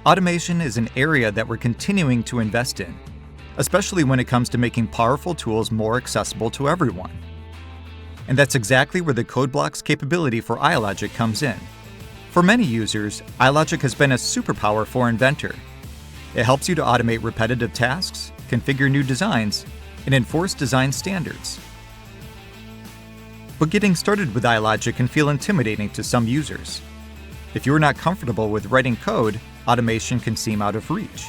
Automation is an area that we're continuing to invest in, especially when it comes to making powerful tools more accessible to everyone. And that's exactly where the Codeblocks capability for iLogic comes in. For many users, iLogic has been a superpower for Inventor. It helps you to automate repetitive tasks, configure new designs, and enforce design standards. But getting started with iLogic can feel intimidating to some users. If you're not comfortable with writing code, automation can seem out of reach.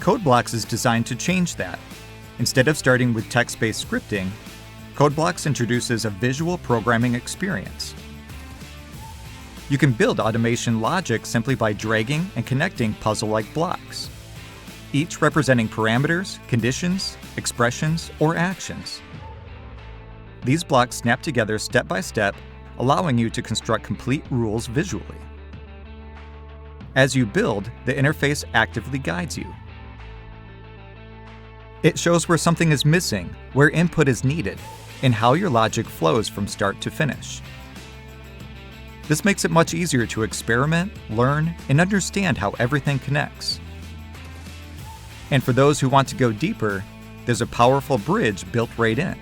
Codeblocks is designed to change that. Instead of starting with text-based scripting, Codeblocks introduces a visual programming experience. You can build automation logic simply by dragging and connecting puzzle-like blocks, each representing parameters, conditions, expressions, or actions. These blocks snap together step by step, allowing you to construct complete rules visually. As you build, the interface actively guides you. It shows where something is missing, where input is needed, and how your logic flows from start to finish. This makes it much easier to experiment, learn, and understand how everything connects. And for those who want to go deeper, there's a powerful bridge built right in.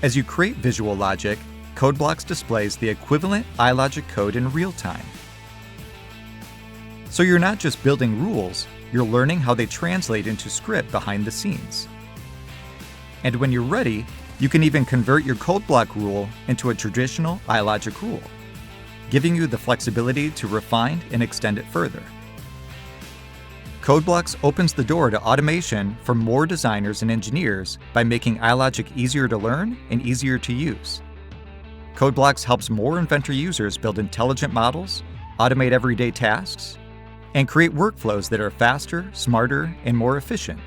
As you create visual logic, Codeblocks displays the equivalent iLogic code in real time. So you're not just building rules, you're learning how they translate into script behind the scenes. And when you're ready, you can even convert your Codeblock rule into a traditional iLogic rule, giving you the flexibility to refine and extend it further. Codeblocks opens the door to automation for more designers and engineers by making iLogic easier to learn and easier to use. Codeblocks helps more Inventor users build intelligent models, automate everyday tasks, and create workflows that are faster, smarter, and more efficient.